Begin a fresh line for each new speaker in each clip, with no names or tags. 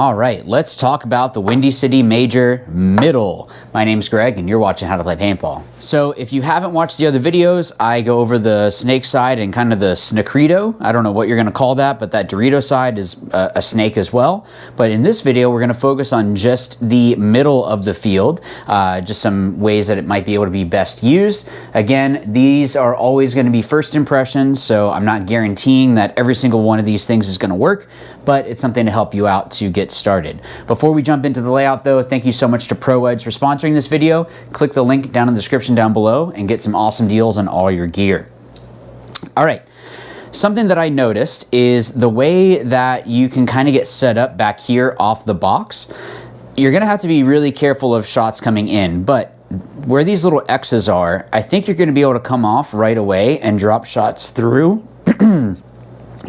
All right, let's talk about the Windy City Major Middle. My name's Greg and you're watching How to Play Paintball. So if you haven't watched the other videos, I go over the snake side and kind of the snakrito. I don't know what you're gonna call that, but that Dorito side is a snake as well. But in this video, we're gonna focus on just the middle of the field, just some ways that it might be able to be best used. Again, these are always gonna be first impressions, so I'm not guaranteeing that every single one of these things is gonna work, but it's something to help you out to get started. Before we jump into the layout though, thank you so much to ProEdge for sponsoring this video. Click the link down in the description down below and get some awesome deals on all your gear. All right, something that I noticed is the way that you can kind of get set up back here off the box. You're gonna have to be really careful of shots coming in, but where these little X's are, I think you're gonna be able to come off right away and drop shots through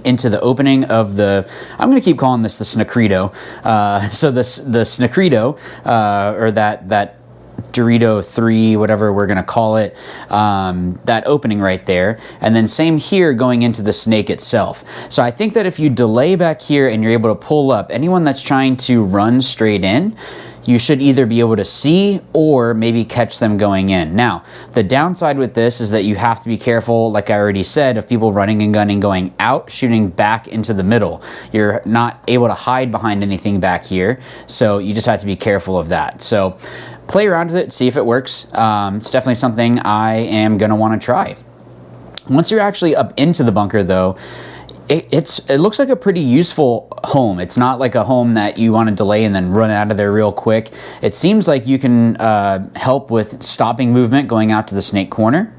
into the opening of the, I'm going to keep calling this the snakrito. So the snakrito, or that Dorito 3, whatever we're going to call it, that opening right there. And then same here going into the snake itself. So I think that if you delay back here and you're able to pull up, anyone that's trying to run straight in, you should either be able to see or maybe catch them going in. Now, the downside with this is that you have to be careful, like I already said, of people running and gunning going out, shooting back into the middle. You're not able to hide behind anything back here, so you just have to be careful of that. So play around with it, see if it works. It's definitely something I am gonna wanna try. Once you're actually up into the bunker though, it looks like a pretty useful home. It's not like a home that you want to delay and then run out of there real quick. It seems like you can help with stopping movement going out to the snake corner,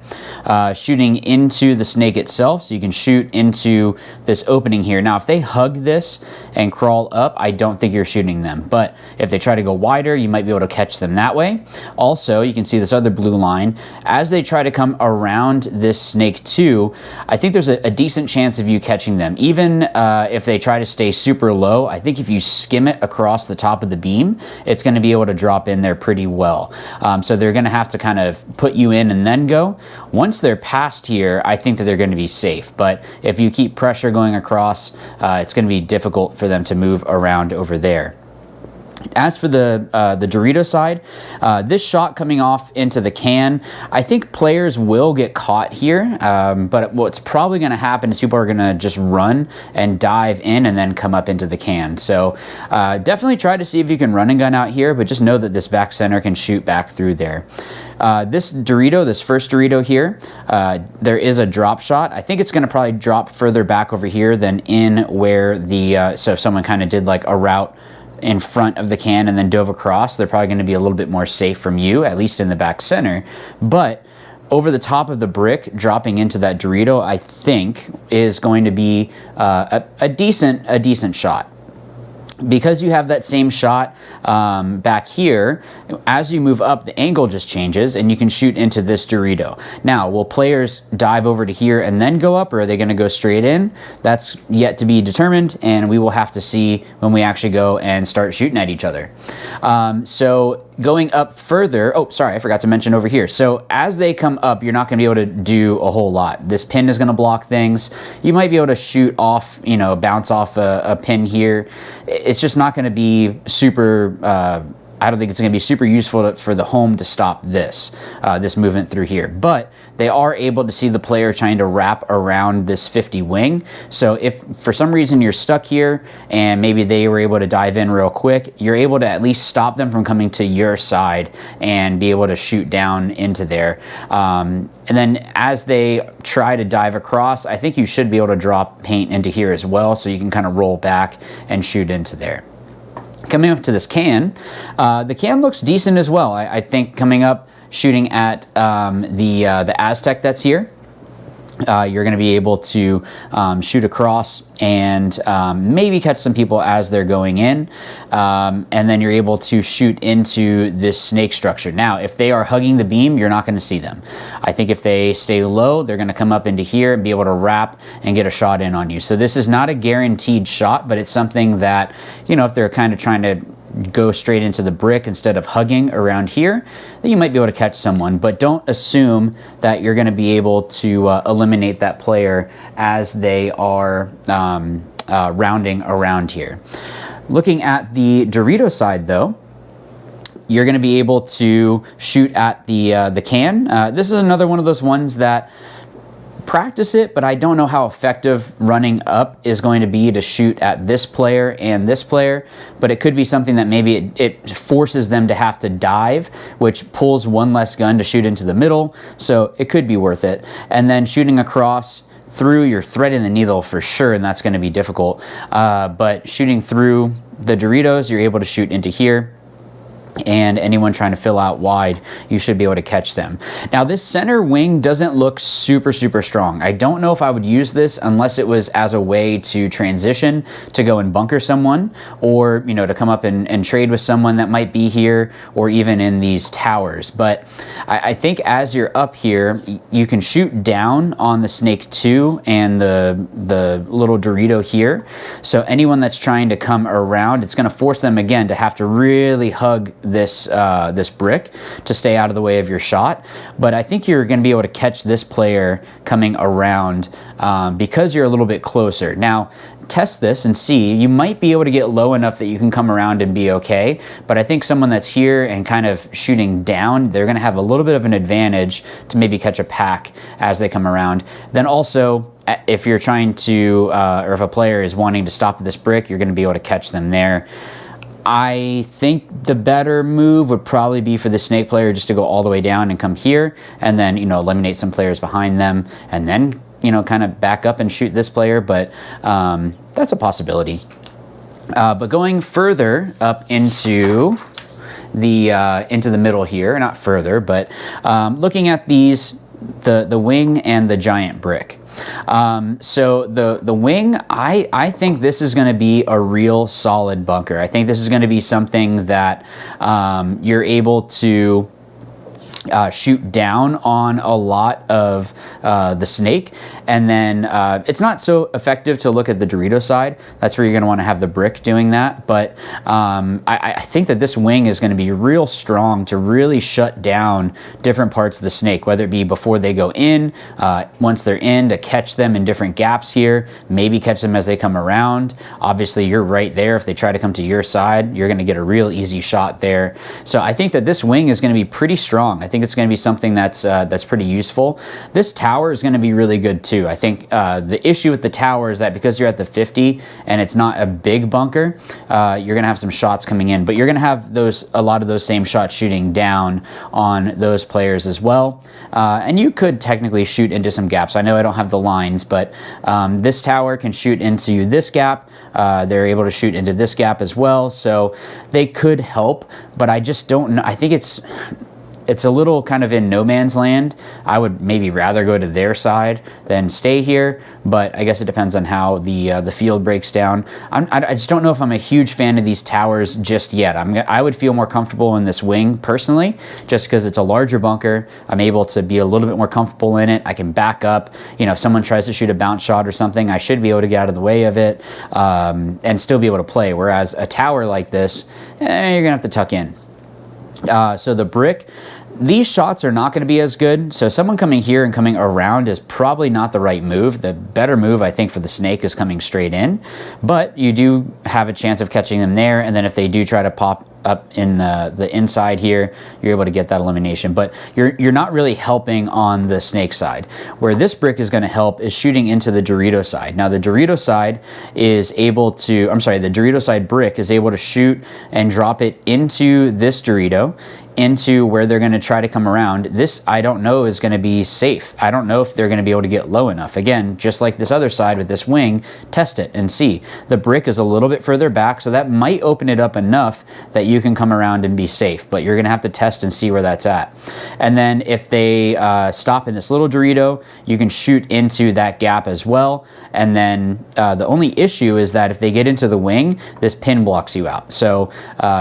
shooting into the snake itself, so you can shoot into this opening here. Now, if they hug this and crawl up, I don't think you're shooting them, but if they try to go wider, you might be able to catch them that way. Also, you can see this other blue line. As they try to come around this snake too, I think there's a decent chance of you catching them. Even if they try to stay super low, I think if you skim it across the top of the beam, it's going to be able to drop in there pretty well. So they're going to have to kind of put you in and then go. Once they're past here, I think that they're going to be safe. But if you keep pressure going across, it's going to be difficult for them to move around over there. As for the Dorito side, this shot coming off into the can, I think players will get caught here, but what's probably going to happen is people are going to just run and dive in and then come up into the can. So definitely try to see if you can run and gun out here, but just know that this back center can shoot back through there. This Dorito, this first Dorito here, there is a drop shot. I think it's going to probably drop further back over here than in where the, so if someone kind of did like a route in front of the can and then dove across, they're probably going to be a little bit more safe from you, at least in the back center. But over the top of the brick, dropping into that Dorito, I think is going to be a decent shot. Because you have that same shot back here, as you move up, the angle just changes and you can shoot into this Dorito. Now, will players dive over to here and then go up, or are they going to go straight in? That's yet to be determined, and we will have to see when we actually go and start shooting at each other. So going up further, oh, sorry, I forgot to mention over here. So as they come up, you're not going to be able to do a whole lot. This pin is going to block things. You might be able to shoot off, you know, bounce off a pin here. It's just not going to be super, I don't think it's going to be super useful for the home to stop this, this movement through here. But they are able to see the player trying to wrap around this 50 wing. So if for some reason you're stuck here and maybe they were able to dive in real quick, you're able to at least stop them from coming to your side and be able to shoot down into there. And then as they try to dive across, I think you should be able to drop paint into here as well, so you can kind of roll back and shoot into there. Coming up to this can, the can looks decent as well. I think coming up, shooting at the Aztec that's here, you're going to be able to shoot across and maybe catch some people as they're going in, and then you're able to shoot into this snake structure. Now, if they are hugging the beam, you're not going to see them. I think if they stay low, they're going to come up into here and be able to wrap and get a shot in on you. So this is not a guaranteed shot, but it's something that, you know, if they're kind of trying to go straight into the brick instead of hugging around here, then you might be able to catch someone. But don't assume that you're going to be able to eliminate that player as they are rounding around here. Looking at the Dorito side though, you're going to be able to shoot at the can. This is another one of those ones that practice it, but I don't know how effective running up is going to be to shoot at this player and this player, but it could be something that maybe it forces them to have to dive, which pulls one less gun to shoot into the middle, so it could be worth it. And then shooting across through, you're threading the needle for sure, and that's going to be difficult, but shooting through the Doritos, you're able to shoot into here, and anyone trying to fill out wide, you should be able to catch them. Now this center wing doesn't look super strong. I don't know if I would use this unless it was as a way to transition to go and bunker someone, or you know, to come up and trade with someone that might be here, or even in these towers. But I think as you're up here, you can shoot down on the Snake 2 and the little Dorito here. So anyone that's trying to come around, it's going to force them again to have to really hug this this brick to stay out of the way of your shot. But I think you're going to be able to catch this player coming around because you're a little bit closer. Now test this and see. You might be able to get low enough that you can come around and be okay, but I think someone that's here and kind of shooting down, they're going to have a little bit of an advantage to maybe catch a pack as they come around. Then also, if you're trying to or if a player is wanting to stop this brick, you're going to be able to catch them there. I think the better move would probably be for the Snake player just to go all the way down and come here, and then, you know, eliminate some players behind them, and then, you know, kind of back up and shoot this player. But that's a possibility. But going further up into the middle here, not further, but looking at these, the wing and the giant brick. So the wing, I think this is going to be a real solid bunker. I think this is going to be something that you're able to shoot down on a lot of the Snake, and then it's not so effective to look at the Dorito side. That's where you're going to want to have the brick doing that. But I think that this wing is going to be real strong to really shut down different parts of the Snake, whether it be before they go in, once they're in, to catch them in different gaps here, maybe catch them as they come around. Obviously you're right there. If they try to come to your side, you're going to get a real easy shot there. So I think that this wing is going to be pretty strong. I think it's going to be something that's pretty useful. This tower is going to be really good too. I think the issue with the tower is that because you're at the 50 and it's not a big bunker, you're going to have some shots coming in, but you're going to have a lot of those same shots shooting down on those players as well. And you could technically shoot into some gaps. I know I don't have the lines, but this tower can shoot into this gap. They're able to shoot into this gap as well, so they could help, but I just don't know. I think it's a little kind of in no man's land. I would maybe rather go to their side than stay here, but I guess it depends on how the field breaks down. I just don't know if I'm a huge fan of these towers just yet. I would feel more comfortable in this wing personally, just because it's a larger bunker. I'm able to be a little bit more comfortable in it. I can back up. You know, if someone tries to shoot a bounce shot or something, I should be able to get out of the way of it and still be able to play. Whereas a tower like this, you're gonna have to tuck in. So the brick, these shots are not going to be as good. So someone coming here and coming around is probably not the right move. The better move, I think, for the Snake is coming straight in, but you do have a chance of catching them there. And then if they do try to pop up in the inside here, you're able to get that elimination, but you're not really helping on the Snake side. Where this brick is going to help is shooting into the Dorito side. Now the Dorito side is able to, the Dorito side brick is able to shoot and drop it into this Dorito, into where they're going to try to come around. This, I don't know, is going to be safe. I don't know if they're going to be able to get low enough. Again, just like this other side with this wing, test it and see. The brick is a little bit further back, so that might open it up enough that you can come around and be safe, but you're going to have to test and see where that's at. And then if they stop in this little Dorito, you can shoot into that gap as well. And then the only issue is that if they get into the wing, this pin blocks you out. So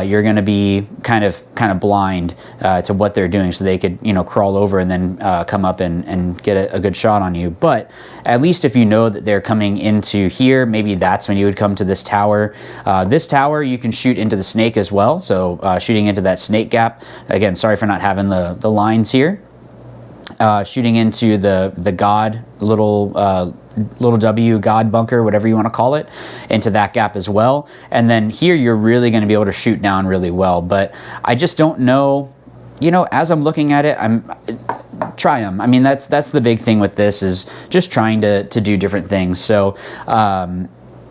you're going to be kind of blind to what they're doing, so they could, you know, crawl over and then come up and get a good shot on you. But at least if you know that they're coming into here, maybe that's when you would come to this tower. This tower you can shoot into the Snake as well, so shooting into that Snake gap. Again, sorry for not having the lines here. Shooting into the God little little W, God bunker, whatever you want to call it, into that gap as well. And then here you're really going to be able to shoot down really well. But I just don't know, you know, as I'm looking at it, try them. I mean, that's the big thing with this, is just trying to do different things. So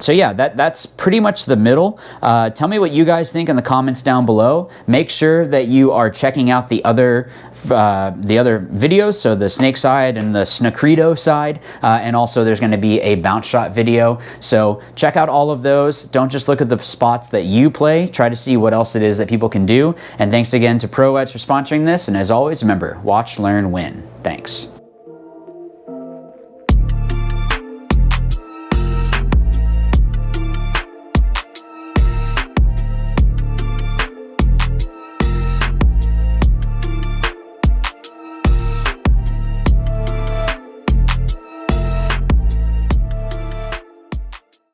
so yeah, that's pretty much the middle. Tell me what you guys think in the comments down below. Make sure that you are checking out the other videos, so the snake side and the Sneakrito side, and also there's going to be a bounce shot video. So check out all of those. Don't just look at the spots that you play. Try to see what else it is that people can do. And thanks again to ProEdge for sponsoring this. And as always, remember, watch, learn, win. Thanks.